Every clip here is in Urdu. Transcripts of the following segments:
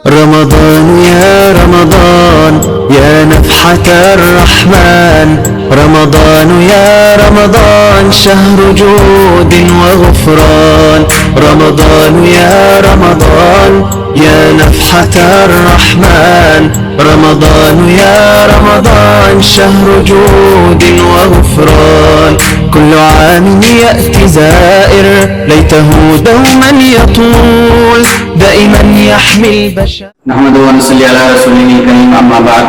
رمضان يا رمضان يا نفحة الرحمن، رمضان يا رمضان شهر جود وغفران، رمضان يا رمضان يا نفحة الرحمن، رمضان يا رمضان شهر جود وغفران، كل عام يأتي زائر ليته دوما يطول دائما يحمي البشر. نحمده ونصلي على رسوله الكريم، اما بعد،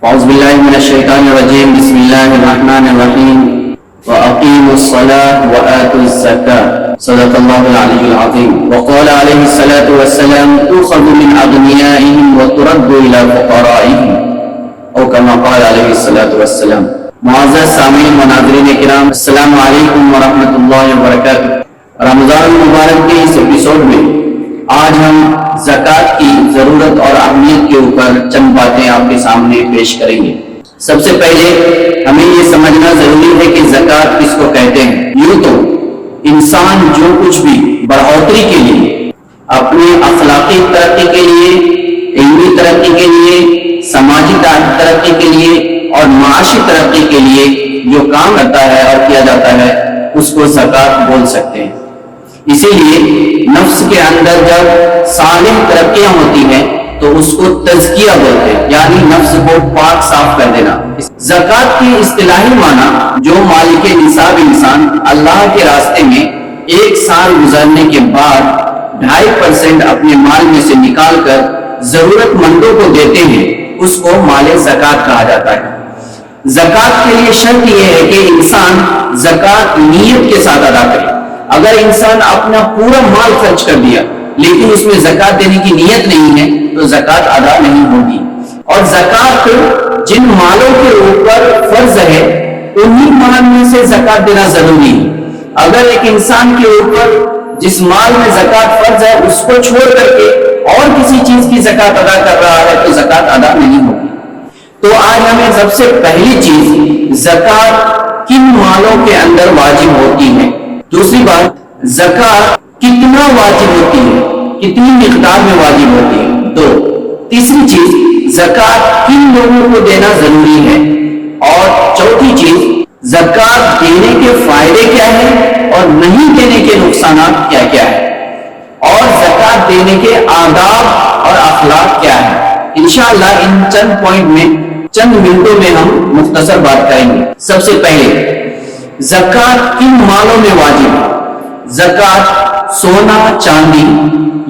اعوذ بالله من الشیطان الرجیم، بسم اللہ الرحمن الرحیم، وَأَقِيمُوا الصَّلَاةَ وَآتُوا الزَّكَاةَ، صدق اللہ العلی العظیم، وقال علیہ الصلاة والسلام تُؤْخَذُ مِنْ أَغْنِيَائِهِمْ وَتُرَدُّ إِلَى فُقَرَائِهِمْ، او کما قال علیہ الصلاة والسلام۔ معزز سامعین و ناظرین کرام، السلام علیکم ورحمۃ اللہ وبرکاتہ۔ رمضان المبارک کے اس ایپیسوڈ میں آج ہم زکوٰۃ کی ضرورت اور اہمیت کے اوپر چند باتیں آپ کے سامنے پیش کریں گے۔ سب سے پہلے ہمیں یہ سمجھنا ضروری ہے کہ زکوٰۃ کس کو کہتے ہیں۔ یوں تو انسان جو کچھ بھی بڑھوتری کے لیے، اپنے اخلاقی ترقی کے لیے، علمی ترقی کے لیے، سماجی ترقی کے لیے اور معاشی ترقی کے لیے جو کام کرتا ہے اور کیا جاتا ہے اس کو زکوٰۃ بول سکتے ہیں۔ اسی لیے نفس کے اندر جب صالح ترقیاں ہوتی ہیں تو اس کو تزکیہ بولتے ہیں، یعنی نفس کو پاک صاف کر دینا۔ زکوٰۃ کی اصطلاحی معنی جو مالک نصاب انسان اللہ کے راستے میں 1 سال گزرنے کے بعد 2.5% اپنے مال میں سے نکال کر ضرورت مندوں کو دیتے ہیں، اس کو مال زکوٰۃ کہا جاتا ہے۔ زکوٰۃ کے لیے شرط یہ ہے کہ انسان زکوٰۃ نیت کے ساتھ ادا کرے۔ اگر انسان اپنا پورا مال خرچ کر دیا لیکن اس میں زکوٰۃ دینے کی نیت نہیں ہے تو زکوٰۃ ادا نہیں ہوگی۔ اور زکوٰۃ جن مالوں کے اوپر فرض ہے انہی مال میں سے زکوٰۃ دینا ضروری ہے۔ اگر ایک انسان کے اوپر جس مال میں زکوٰۃ فرض ہے اس کو چھوڑ کر کے اور کسی چیز کی زکوٰۃ ادا کر رہا ہے تو زکوٰۃ ادا نہیں ہوگی۔ تو آج ہمیں سب سے پہلی چیز زکوٰۃ کن مالوں کے اندر واجب ہوتی ہے، دوسری بات زکوٰۃ کتنا واجب ہوتی ہے، کتنی مقدار میں واجب ہوتی ہے، دو، تیسری چیز زکوٰۃ کن لوگوں کو دینا ضروری ہے، اور چوتھی چیز زکوٰۃ دینے کے فائدے کیا ہیں اور نہیں دینے کے نقصانات کیا کیا ہے، اور زکوٰۃ دینے کے آداب اور اخلاق کیا ہے۔ انشاءاللہ ان چند پوائنٹ میں چند منٹوں میں ہم مختصر بات کریں گے۔ سب سے پہلے زکوٰۃ کن مالوں میں واجب ہے۔ زکوٰۃ سونا چاندی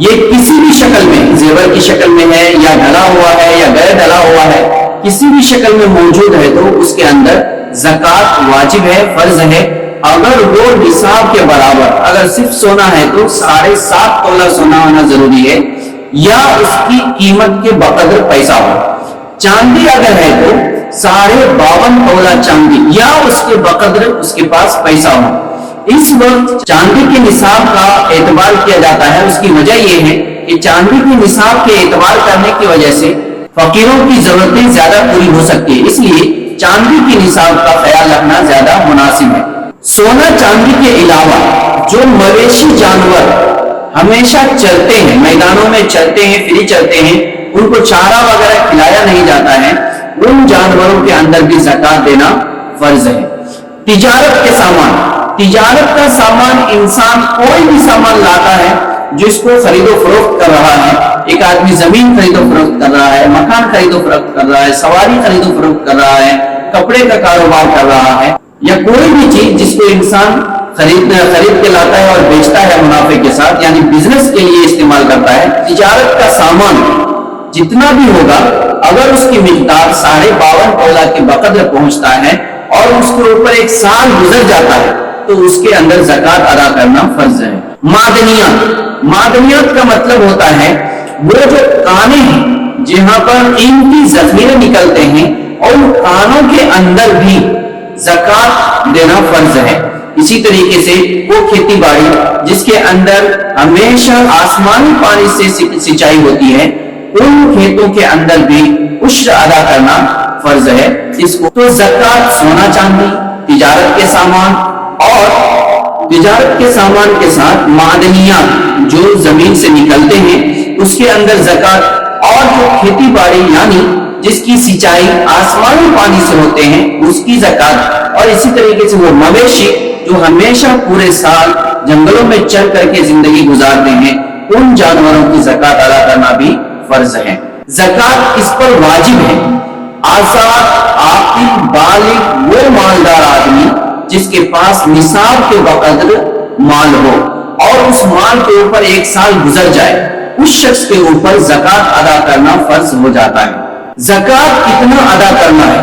یہ کسی بھی شکل میں، زیور کی شکل میں ہے یا ڈھلا ہوا ہے یا غیر ڈھلا ہوا ہے، کسی بھی شکل میں موجود ہے تو اس کے اندر زکوٰۃ واجب ہے، فرض ہے۔ اگر وہ نصاب کے برابر، اگر صرف سونا ہے تو 7.5 تولہ سونا ہونا ضروری ہے یا اس کی قیمت کے بقدر پیسہ ہو۔ چاندی اگر ہے تو 52.5 تولہ چاندی یا اس کے بقدر اس کے پاس پیسہ ہو۔ اس وقت چاندی کے نصاب کا اعتبار کیا جاتا ہے، اس کی وجہ یہ ہے کہ چاندی کے نصاب کے اعتبار کرنے کی وجہ سے فقیروں کی ضرورتیں زیادہ پوری ہو سکتی ہے، اس لیے چاندی کے نصاب کا خیال رکھنا زیادہ مناسب ہے۔ سونا چاندی کے علاوہ جو مویشی جانور ہمیشہ چلتے ہیں، میدانوں میں چلتے ہیں، فری چلتے ہیں، ان کو چارہ وغیرہ کھلایا نہیں جاتا ہے، ان جانوروں کے اندر بھی زکوٰۃ دینا فرض ہے۔ تجارت کے سامان، تجارت کا سامان انسان کوئی بھی سامان لاتا ہے جس کو خرید و فروخت کر رہا ہے، ایک آدمی زمین خرید و فروخت کر رہا ہے، مکان خرید و فروخت کر رہا ہے، سواری خرید و فروخت کر رہا ہے، کپڑے کا کاروبار کر رہا ہے، یا کوئی بھی چیز جس کو انسان خرید کے لاتا ہے اور بیچتا ہے منافع کے ساتھ، یعنی بزنس کے لیے استعمال کرتا ہے، تجارت کا سامان جتنا بھی ہوگا اگر اس کی مقدار 52.5 تولہ کے بقدر پہنچتا ہے اور اس کے اوپر 1 سال گزر جاتا ہے تو اس کے اندر زکوٰۃ ادا کرنا فرض ہے۔ معدنیات، معدنیات کا مطلب ہوتا ہے وہ جو کانیں ہیں جہاں پر قیمتی ذخیرے نکلتے ہیں، اور ان کانوں کے اندر بھی زکوٰۃ دینا فرض ہے۔ اسی طریقے سے وہ کھیتی باڑی جس کے اندر ہمیشہ آسمانی پانی سے سینچائی ہوتی ہے، ان کھیتوں کے اندر بھی عشر ادا کرنا فرض ہے۔ اس کو تو زکوٰۃ سونا چاندی، تجارت کے سامان اور تجارت کے سامان کے ساتھ معدنیات جو زمین سے نکلتے ہیں اس کے اندر زکات، اور جو کھیتی باڑی یعنی جس کی سینچائی آسمانی پانی سے ہوتے ہیں اس کی زکات، اور اسی طریقے سے وہ مویشی جو ہمیشہ پورے سال جنگلوں میں چل کر کے زندگی گزارتے ہیں ان جانوروں کی زکات ادا کرنا بھی فرض ہے۔ زکات اس پر واجب ہے آزاد عاقل بالغ وہ مالدار آدمی جس کے پاس نصاب کے بقدر مال ہو اور اس مال کے اوپر ایک سال گزر جائے، اس شخص کے اوپر زکات ادا کرنا فرض ہو جاتا ہے۔ زکات کتنا ادا کرنا ہے؟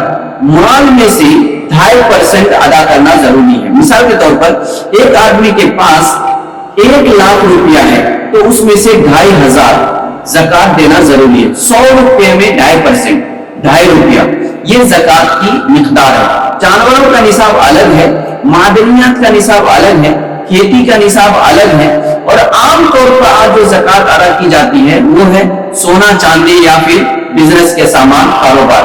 مال میں سے 2.5% ادا کرنا ضروری ہے۔ مثال کے طور پر ایک آدمی کے پاس 1 لاکھ روپیہ ہے تو اس میں سے 2,500 زکات دینا ضروری ہے۔ 100 روپے میں 2.5%، 2.5 روپیہ یہ زکات کی مقدار ہے۔ جانوروں کا نصاب الگ ہے، معدنیات کا نصاب الگ ہے، کھیتی کا نصاب الگ ہے، اور عام طور پر آج جو زکات ادا کی جاتی ہے وہ ہے سونا چاندی یا پھر بزنس کے سامان، کاروبار۔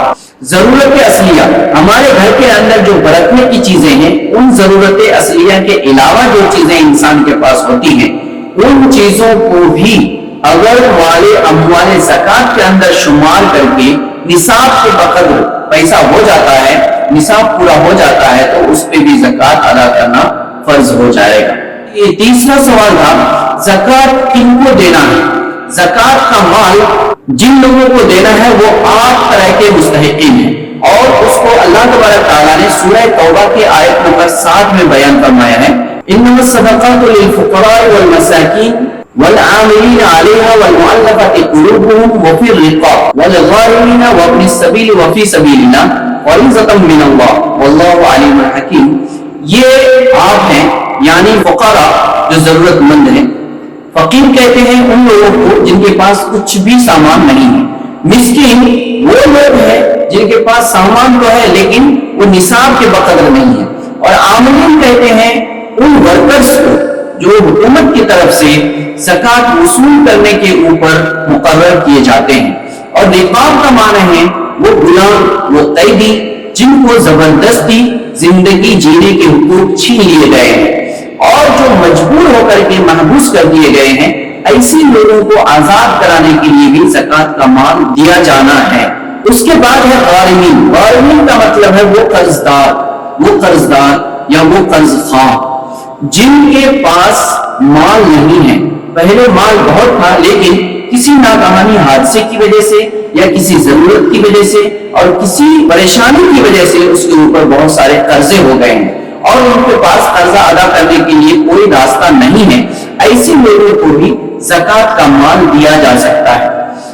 ضرورت اصلیہ ہمارے گھر کے اندر جو برتنے کی چیزیں ہیں ان ضرورت اصلیہ کے علاوہ جو چیزیں انسان کے پاس ہوتی ہیں ان چیزوں کو بھی اگر والے اموال زکات کے اندر شمار کر کے نصاب کے بقدر پیسہ ہو جاتا ہے، نصاب پورا ہو جاتا ہے تو اس پہ بھی زکات ادا کرنا فرض ہو جائے گا۔ یہ تیسرا سوال تھا زکات کن کو دینا ہے؟ زکات کا مال جن لوگوں کو دینا ہے وہ 8 طرح کے مستحقین ہیں، اور اس کو اللہ تبارک تعالیٰ نے سورہ توبہ کے آیت نمبر 7 میں بیان فرمایا ہے، انما الصدقات للفقراء والمساکین والعاملین علیہا والمؤلفۃ قلوبہم وفی الرقاب والغارمین وابن السبیل وفی سبیل اللہ فریضۃ من اللہ واللہ علیم حکیم۔ یہ آپ ہیں یعنی فقراء جو ضرورت مند ہیں، فقیر کہتے ہیں ان لوگوں کو جن کے پاس کچھ بھی سامان نہیں ہے، مسکین وہ لوگ ہیں جن کے پاس سامان تو ہے لیکن وہ نصاب کے بقدر نہیں ہے، اور عاملین کہتے ہیں ان ورکرز کو جو حکومت کی طرف سے زکات وصول کرنے کے اوپر مقرر کیے جاتے ہیں، اور رقاب کا معنی ہے وہ غلام، وہ قیدی جن کو زبردستی زندگی جینے کے حقوق چھین لیے گئے ہیں اور جو مجبور ہو کر کے محبوس کر دیے گئے ہیں، ایسی لوگوں کو آزاد کرانے کے لیے بھی زکات کا مال دیا جانا ہے۔ اس کے بعد ہے غارمین۔ غارمین کا مطلب ہے وہ قرضدار یا وہ قرض خواہ جن کے پاس مال نہیں ہے، پہلے مال بہت تھا لیکن کسی ناگہانی حادثے کی وجہ سے یا کسی ضرورت کی وجہ سے اور کسی پریشانی کی وجہ سے اس کے اوپر بہت سارے قرضے ہو گئے ہیں اور ان کے پاس قرضہ ادا کرنے کے لیے کوئی راستہ نہیں ہے، ایسی لوگوں کو بھی زکات کا مال دیا جا سکتا ہے۔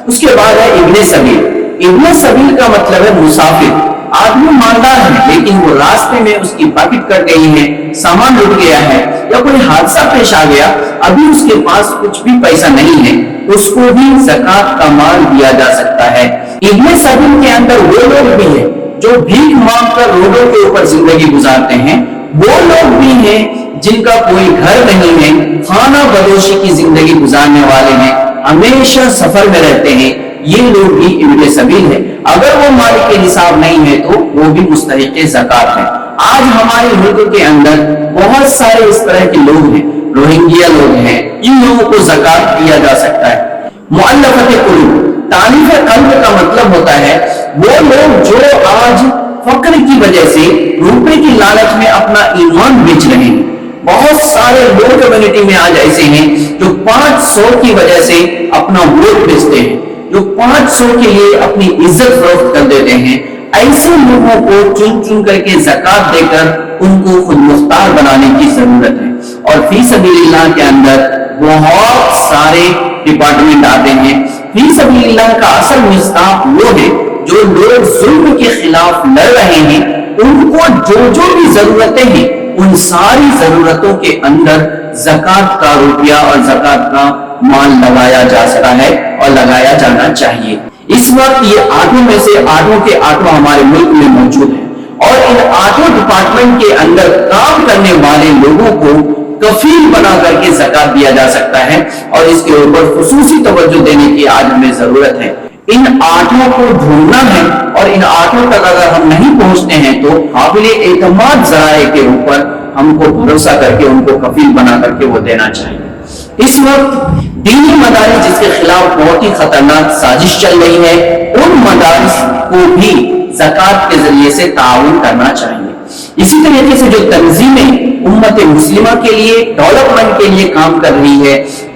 اس کے بعد ہے ابن سبیل۔ ابن سبیل کا مطلب ہے مسافر آدمی، مالدار ہے لیکن وہ راستے میں اس کی پاکٹ کٹ گئی ہے، سامان لٹ گیا ہے یا کوئی حادثہ پیش آ گیا، ابھی اس کے پاس کچھ بھی پیسہ نہیں ہے، اس کو بھی زکات کا مال دیا جا سکتا ہے۔ ابن سبیل کے اندر وہ لوگ بھی ہیں جو بھیک مانگ کر روڈوں کے اوپر زندگی گزارتے ہیں، وہ لوگ بھی ہیں جن کا کوئی گھر نہیں ہے، خانہ بدوشی کی زندگی گزارنے والے ہیں، ہمیشہ سفر میں رہتے ہیں، یہ لوگ بھی ابن سبیل ہیں۔ اگر وہ مالک نصاب نہیں ہے تو وہ بھی مستحق زکات ہے۔ آج ہمارے ملک کے اندر بہت سارے اس طرح کے لوگ ہیں، روہنگیا لوگ ہیں، ان لوگوں کو زکات دیا جا سکتا ہے۔ مؤلفۃ قلوب، تالیف قلب کا مطلب ہوتا ہے وہ لوگ جو آج فقر کی وجہ سے روپے کی لالچ میں اپنا ایمان بیچ رہے ہیں۔ بہت سارے لوگ کمیونٹی میں آج ایسے ہیں جو 500 کی وجہ سے اپنا ووٹ بیچتے ہیں، جو 500 کے لیے اپنی عزت فروخت کر دیتے ہیں۔ ایسے لوگوں کو چن چن کر کے زکات دے کر ان کو خود مختار بنانے کی ضرورت ہے۔ اور فی سبیل اللہ کے اندر بہت سارے ڈپارٹمنٹ آتے ہیں۔ فی سبیل اللہ کا اصل مصداق وہ ہے جو لوگ ظلم کے خلاف لڑ رہے ہیں، ان کو جو بھی ضرورتیں ہیں ان ساری ضرورتوں کے اندر زکات کا روپیہ اور زکات کا مال لگایا جا سکتا ہے اور لگایا جانا چاہیے۔ اس وقت یہ 8 میں سے 8 کے 8 ہمارے ملک میں موجود ہیں، اور ان 8 ڈپارٹمنٹ کے اندر کام کرنے والے لوگوں کو کفیل بنا کر کے زکات دیا جا سکتا ہے، اور اس کے اوپر خصوصی توجہ دینے کی آج ہمیں ضرورت ہے۔ ان 8 کو ڈھونڈنا ہے، اور ان 8 تک اگر ہم نہیں پہنچتے ہیں تو قابل اعتماد ذرائع کے اوپر ہم کو بھروسہ کر کے ان کو کفیل بنا کر کے وہ دینا چاہیے۔ اس وقت دینی مدارس جس کے خلاف بہت ہی خطرناک سازش چل رہی ہے، ان مدارس کو بھی زکوٰۃ کے ذریعے سے تعاون کرنا چاہیے۔ اسی طریقے سے جو تنظیمیں امت مسلمہ کے لیے ڈیولپمنٹ کے لیے کام کر رہی ہے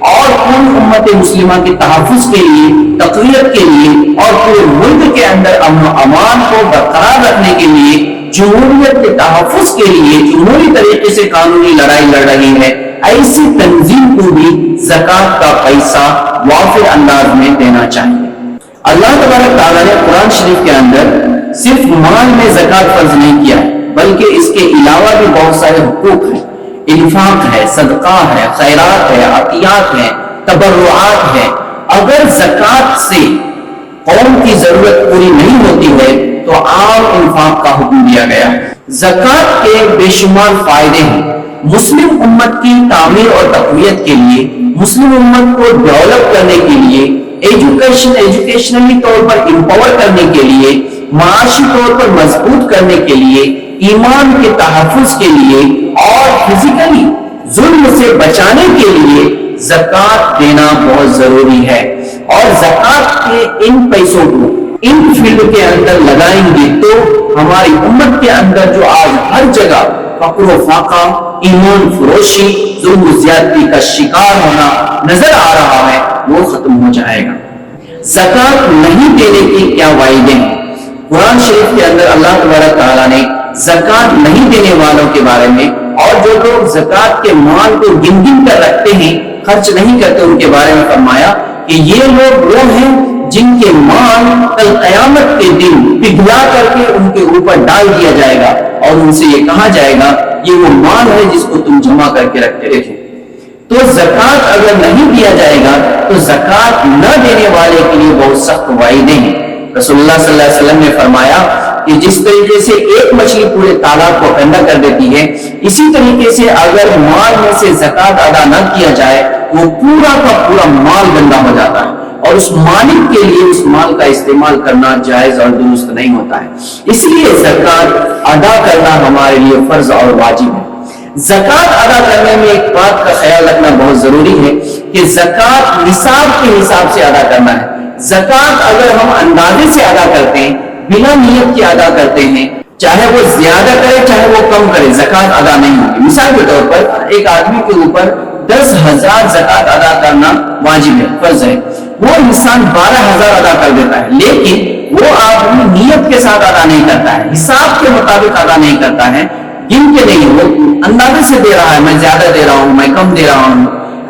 اور ان امت مسلمہ کے تحفظ کے لیے، تقویت کے لیے اور پورے ملک کے اندر امن و امان کو برقرار رکھنے کے لیے، جمہوریت کے تحفظ کے لیے جمہوری طریقے سے قانونی لڑائی لڑ رہی ہے، ایسی تنظیم کو بھی زکوٰۃ کا پیسہ وافر انداز میں دینا چاہیے۔ اللہ تبارک تعالیٰ نے قرآن شریف کے اندر صرف مال میں زکوٰۃ فرض نہیں کیا ہے، بلکہ اس کے علاوہ بھی بہت سارے حقوق ہیں، انفاق ہے، صدقہ ہے، خیرات ہے، عطیات ہے، تبرعات ہے۔ اگر زکوٰۃ سے قوم کی ضرورت پوری نہیں ہوتی ہے تو عام انفاق کا حکم دیا گیا ہے۔ زکوٰۃ کے بے شمار فائدے ہیں، مسلم امت کی تعمیر اور تقویت کے لیے، مسلم امت کو ڈیولپ کرنے کے لیے، ایجوکیشنلی طور پر امپاور کرنے کے لیے، معاشی طور پر مضبوط کرنے کے لیے، ایمان کے تحفظ کے لیے اور فزیکلی ظلم سے بچانے کے لیے زکوٰۃ دینا بہت ضروری ہے۔ اور زکوٰۃ کے ان پیسوں کو ان فیلڈ کے اندر لگائیں گے تو ہماری امت کے اندر جو آج ہر جگہ فقر و فاقہ، ایمان فروشی، ظلم و زیادتی کا شکار ہونا نظر آ رہا ہے، وہ ختم ہو جائے گا۔ زکوٰۃ نہیں دینے کے کیا وعیدیں ہیں؟ قرآن شریف کے اندر اللہ تبارک تعالیٰ نے زکوٰۃ نہیں دینے والوں کے بارے میں اور جو لوگ زکوٰۃ کے مال کو گن گن کر رکھتے ہیں، خرچ نہیں کرتے، ان کے بارے میں فرمایا کہ یہ لوگ وہ ہیں جن کے مال کل قیامت کے دن پگھلا کر کے ان کے اوپر ڈال دیا جائے گا اور ان سے یہ کہا جائے گا یہ وہ مال ہے جس کو تم جمع کر کے رکھتے رہے۔ تو زکوٰۃ اگر نہیں دیا جائے گا تو زکوٰۃ نہ دینے والے کے لیے بہت سخت وعیدیں ہیں۔ رسول اللہ صلی اللہ علیہ وسلم نے فرمایا کہ جس طریقے سے ایک مچھلی پورے تالاب کو ٹھنڈا کر دیتی ہے، اسی طریقے سے اگر مال میں سے زکوٰۃ ادا نہ کیا جائے وہ پورا کا پورا مال گندا ہو جاتا ہے اور اس مالک کے لیے اس مال کا استعمال کرنا جائز اور درست نہیں ہوتا ہے۔ اس لیے زکوٰۃ ادا کرنا ہمارے لیے فرض اور واجب ہے۔ زکوٰۃ ادا کرنے میں ایک بات کا خیال رکھنا بہت ضروری ہے کہ زکوٰۃ نصاب کے حساب سے ادا کرنا ہے۔ زکوٰۃ اگر ہم اندازے سے ادا کرتے ہیں، بنا نیت کے ادا کرتے ہیں، چاہے وہ زیادہ کرے چاہے وہ کم کرے، زکوٰۃ ادا نہیں ہوگی۔ مثال کے طور پر ایک آدمی کے اوپر 10,000 زکوٰۃ ادا کرنا واجب ہے، فرض ہے، وہ انسان 12,000 ادا کر دیتا ہے، لیکن وہ آدمی نیت کے ساتھ ادا نہیں کرتا ہے، حساب کے مطابق ادا نہیں کرتا ہے، گن کے نہیں، وہ اندازے سے دے رہا ہے، میں زیادہ دے رہا ہوں، میں کم دے رہا ہوں،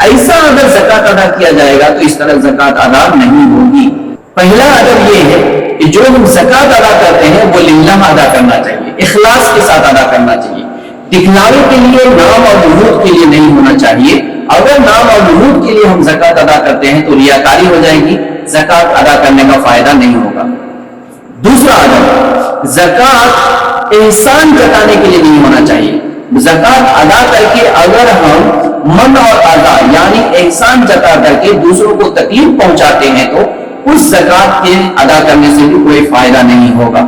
ایسا اگر زکوٰۃ ادا کیا جائے گا تو اس طرح زکوٰۃ ادا نہیں ہوگی۔ پہلا ادب یہ ہے کہ جو ہم زکوٰۃ ادا کرتے ہیں وہ للہ ادا کرنا چاہیے، اخلاص کے ساتھ ادا کرنا چاہیے، دکھلاوے کے لیے، نام اور نمود کے لیے نہیں ہونا چاہیے۔ اگر نام اور نمود کے لیے ہم زکوٰۃ ادا کرتے ہیں تو ریاکاری ہو جائے گی، زکوٰۃ ادا کرنے کا فائدہ نہیں ہوگا۔ دوسرا ادب، زکوٰۃ احسان جتانے کے لیے نہیں ہونا چاہیے۔ زکوٰۃ ادا کر کے اگر ہم من اور ادا یعنی احسان جتا کر کے دوسروں کو تکلیف پہنچاتے ہیں تو اس زکوٰۃ کے ادا کرنے سے بھی کوئی فائدہ نہیں ہوگا۔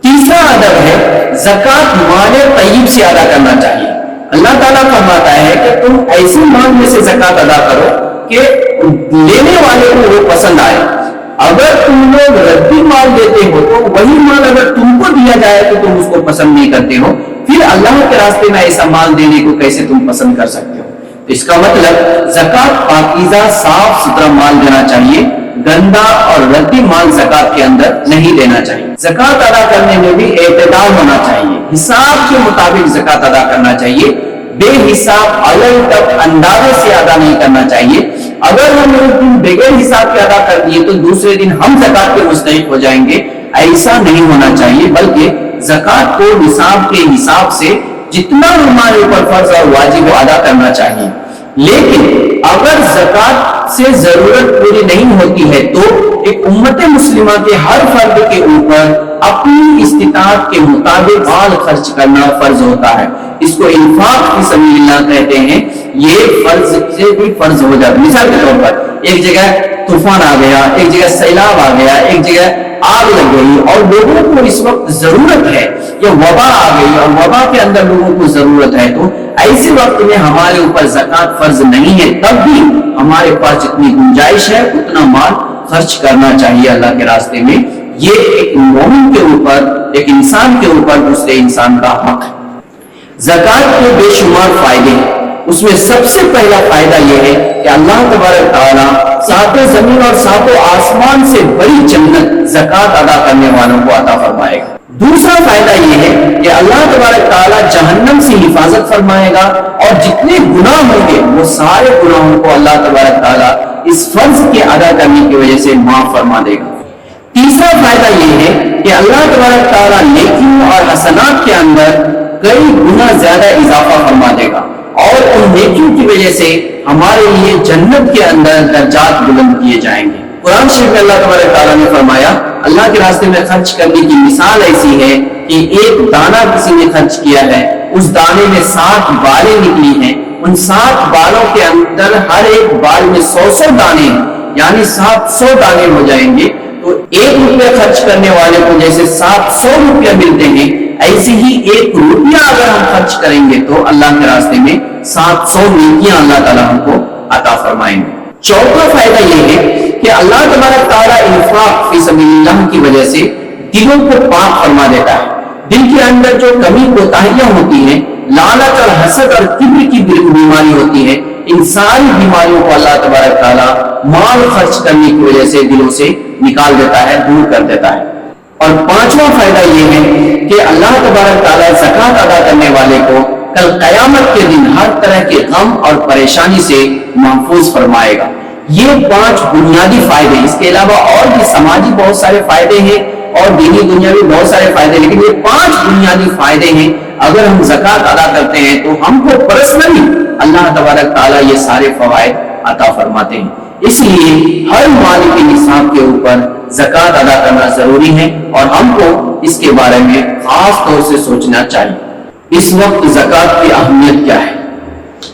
تیسرا ادب ہے زکوٰۃ مال طیب سے ادا کرنا چاہیے۔ اللہ تعالیٰ فرماتا ہے کہ تم ایسے مال میں سے زکوٰۃ ادا کرو کہ لینے والے کو وہ پسند آئے۔ اگر تم لوگ ردی مال دیتے ہو تو وہی مال اگر تم کو دیا جائے تو تم اس کو پسند نہیں کرتے ہو، پھر اللہ کے راستے میں ایسا مال دینے کو کیسے تم پسند کر سکتے ہو؟ اس کا مطلب زکوٰۃ پاکیزہ صاف ستھرا مال دینا چاہیے، گندا اور ردی مال زکوٰۃ کے اندر نہیں دینا چاہیے۔ زکوٰۃ ادا کرنے میں بھی اعتدال ہونا چاہیے، حساب کے مطابق زکوٰۃ ادا کرنا چاہیے، بے حساب الگ تک اندازے سے ادا نہیں کرنا چاہیے۔ اگر ہم ایک دن بغیر حساب کے ادا کر دیے تو دوسرے دن ہم زکوٰۃ کے مستحق ہو جائیں گے، ایسا نہیں ہونا چاہیے، بلکہ زکوٰۃ کو نصاب کے حساب سے جتنا ہمارے اوپر فرض اور واجب وہ ادا کرنا چاہیے۔ لیکن اگر زکوٰۃ سے ضرورت پوری نہیں ہوتی ہے تو ایک امت مسلمہ کے ہر فرد کے اوپر اپنی استطاعت کے مطابق مال خرچ کرنا فرض ہوتا ہے۔ اس کو انفاق فی سبیل اللہ کہتے ہیں، یہ فرض سے بھی فرض ہو جاتا ہے۔ مثال کے طور پر ایک جگہ طوفان آ گیا، ایک جگہ سیلاب آ گیا، ایک جگہ آگ لگ گئی اور لوگوں کو اس وقت ضرورت ہے، یا وبا آ گئی اور وبا کے اندر لوگوں کو ضرورت ہے، تو ایسے وقت میں ہمارے اوپر زکوٰۃ فرض نہیں ہے، تب بھی ہمارے پاس جتنی گنجائش ہے اتنا مال خرچ کرنا چاہیے اللہ کے راستے میں۔ یہ ایک مومن کے اوپر، ایک انسان کے اوپر دوسرے انسان کا حق ہے۔ زکوٰۃ کے بے شمار فائدے ہیں، اس میں سب سے پہلا فائدہ یہ ہے کہ اللہ تبارک تعالیٰ ساتوں زمین اور ساتوں آسمان سے بڑی جنت زکوٰۃ ادا کرنے والوں کو عطا فرمائے گا۔ دوسرا فائدہ یہ ہے کہ اللہ تبارک تعالیٰ جہنم سے حفاظت فرمائے گا، اور جتنے گناہ ہوں گے وہ سارے گناہوں کو اللہ تبارک تعالیٰ اس فرض کے ادا کرنے کی وجہ سے معاف فرما دے گا۔ تیسرا فائدہ یہ ہے کہ اللہ تبارک تعالیٰ نیکیوں اور حسنات کے اندر کئی گنا زیادہ اضافہ فرما دے گا، اور ان نیکیوں کی وجہ سے ہمارے لیے جنت کے اندر درجات بلند کیے جائیں گے۔ قرآن شریف میں اللہ تبارک تعالیٰ نے فرمایا اللہ کے راستے میں خرچ کرنے کی مثال ایسی ہے کہ ایک دانہ کسی نے خرچ کیا ہے، اس دانے میں 7 بالیں نکلی ہیں، ان 7 بالوں کے اندر ہر ایک بال میں 100 دانے ہیں، یعنی 700 دانے ہو جائیں گے۔ تو 1 روپیہ خرچ کرنے والے کو جیسے 700 روپیہ ملتے ہیں، ایسے ہی 1 روپیہ اگر ہم خرچ کریں گے تو اللہ کے راستے میں 700 نیکیاں اللہ تعالیٰ ہم کو عطا فرمائیں گے۔ چوتھا فائدہ یہ ہے کہ اللہ تبارک تعالیٰ انفاق فی سبیل اللہ کی وجہ سے دلوں کو پاک فرما دیتا ہے۔ دل کے اندر جو کمی کوتاہیاں ہوتی ہیں، لالچ اور حسد اور کبر کی بیماری ہوتی ہے، ان ساری بیماریوں کو اللہ تبارک تعالیٰ مال خرچ کرنے کی وجہ سے دلوں سے نکال دیتا ہے، دور کر دیتا ہے۔ اور پانچواں فائدہ یہ ہے کہ اللہ تبارک تعالیٰ زکوٰۃ ادا کرنے والے کو کل قیامت کے دن ہر طرح کے غم اور پریشانی سے محفوظ فرمائے گا۔ یہ 5 بنیادی فائدے، اس کے علاوہ اور بھی سماجی بہت سارے فائدے ہیں اور دینی دنیاوی بہت سارے فائدے، لیکن یہ 5 بنیادی فائدے ہیں۔ اگر ہم زکوٰۃ ادا کرتے ہیں تو ہم کو پرسنلی اللہ تبارک تعالیٰ یہ سارے فوائد عطا فرماتے ہیں۔ اس لیے ہر مال کے نصاب کے اوپر زکوٰۃ ادا کرنا ضروری ہے، اور ہم کو اس کے بارے میں خاص طور سے سوچنا چاہیے۔ اس وقت زکوٰۃ کی اہمیت کیا ہے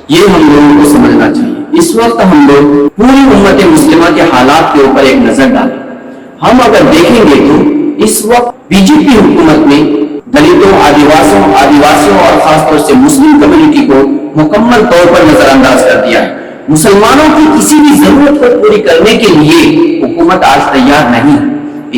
یہ ہم لوگوں کو سمجھنا چاہیے۔ اس وقت ہم لوگ پوری امت مسلمہ کے حالات کے اوپر ایک نظر ڈالیں۔ ہم اگر دیکھیں گے تو اس وقت بی جے پی حکومت میں دلتوں، آدیواسیوں اور خاص طور سے مسلم کمیونٹی کو مکمل طور پر نظر انداز کر دیا ہے۔ مسلمانوں کی کسی بھی ضرورت کو پوری کرنے کے لیے حکومت آج تیار نہیں۔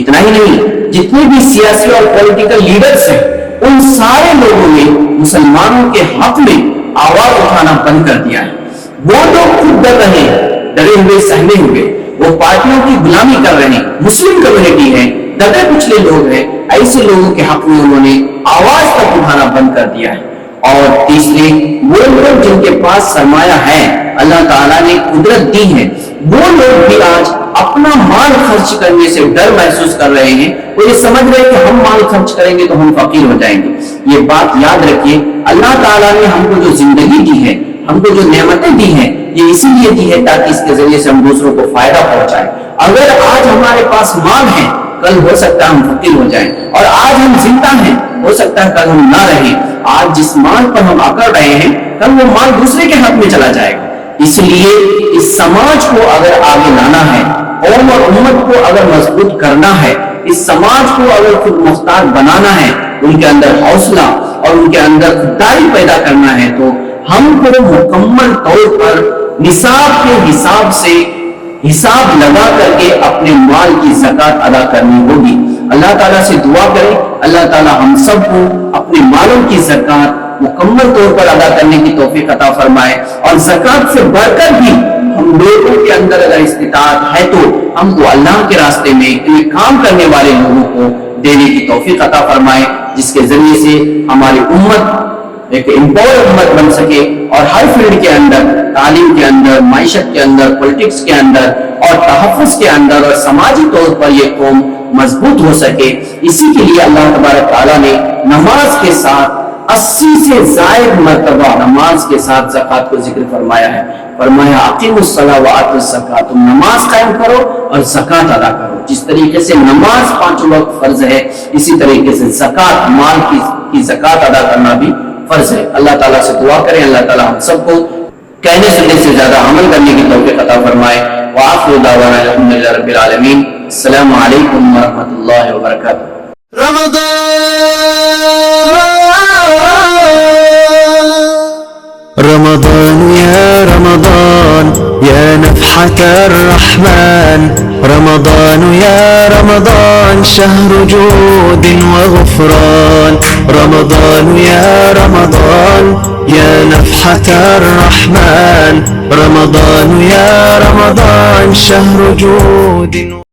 اتنا ہی نہیں، جتنے بھی سیاسی اور پولیٹیکل لیڈرز ہیں، ان سارے لوگوں نے مسلمانوں کے حق میں آواز اٹھانا بند کر دیا ہے۔ وہ لوگ خود ڈر رہے ہیں، ڈرے ہوئے سہمے ہوئے، وہ پارٹیوں کی غلامی کر رہے ہیں۔ مسلم کمیونٹی ہے، دبے کچلے لوگ ہیں، ایسے لوگوں کے حق میں انہوں نے آواز تک اٹھانا بند کر دیا ہے۔ اور تیسرے، وہ لوگ جن کے پاس سرمایہ ہے، اللہ تعالیٰ نے قدرت دی ہے، وہ لوگ بھی آج اپنا مال خرچ کرنے سے ڈر محسوس کر رہے ہیں۔ وہ یہ سمجھ رہے ہیں کہ ہم مال خرچ کریں گے تو ہم فقیر ہو جائیں گے۔ یہ بات یاد رکھیے، اللہ تعالیٰ نے ہم کو جو زندگی دی ہے، ہم کو جو نعمتیں دی ہیں، یہ اسی لیے دی ہے تاکہ اس کے ذریعے سے ہم دوسروں کو فائدہ پہنچائیں۔ اگر آج ہمارے پاس مال ہے، کل ہو سکتا ہے ہم فقیر ہو جائیں، اور آج ہم زندہ ہیں، ہو سکتا ہے کل ہم نہ رہیں۔ آج جس مال پر ہم اکڑ رہے ہیں، کل وہ مال دوسرے کے حق میں چلا جائے گا۔ اس لیے اس سماج کو اگر آگے لانا ہے، قوم اور امت کو اگر مضبوط کرنا ہے، اس سماج کو اگر خود مختار بنانا ہے، ان کے اندر حوصلہ اور ان کے اندر خودداری پیدا کرنا ہے، تو ہم کو مکمل طور پر نصاب کے حساب سے حساب لگا کر کے اپنے مال کی زکوٰۃ ادا کرنی ہوگی۔ اللہ تعالیٰ سے دعا کریں، اللہ تعالیٰ ہم سب کو اپنے مالوں کی زکوٰۃ مکمل طور پر ادا کرنے کی توفیق عطا فرمائے، اور زکوٰۃ سے بڑھ کر بھی ہم لوگوں کے اندر اگر استطاعت ہے تو ہم کو اللہ کے راستے میں کام کرنے والے لوگوں کو دینے کی توفیق عطا فرمائے، جس کے ذریعے سے ہماری امت ایک امپاور امت بن سکے، اور ہر فیلڈ کے اندر، تعلیم کے اندر، معیشت کے اندر، پولیٹکس کے اندر اور تحفظ کے اندر اور سماجی طور پر یہ قوم مضبوط ہو سکے۔ اسی کے لیے اللہ تبارک تعالیٰ نے نماز کے ساتھ 80 سے زائد مرتبہ نماز کے ساتھ زکوٰۃ کو ذکر فرمایا ہے۔ فرمایا اقیموا الصلاۃ وآتوا الزکاۃ، تم نماز قائم کرو اور زکوٰۃ ادا کرو۔ جس طریقے سے نماز 5 وقت فرض ہے، اسی طریقے سے زکوٰۃ، مال کی زکوٰۃ ادا کرنا بھی فرض ہے۔ اللہ تعالیٰ سے دعا کریں، اللہ تعالیٰ ہم سب کو کہنے سننے سے زیادہ عمل کرنے کی توفیق عطا فرمائے۔ وآخر دعوانا الحمدللہ رب العالمین۔ السلام علیکم ورحمۃ اللہ وبرکاتہ۔ رمضان يا رمضان يا نفحة الرحمن رمضان يا رمضان شهر جود وغفران رمضان يا رمضان يا نفحة الرحمن رمضان يا رمضان شهر جود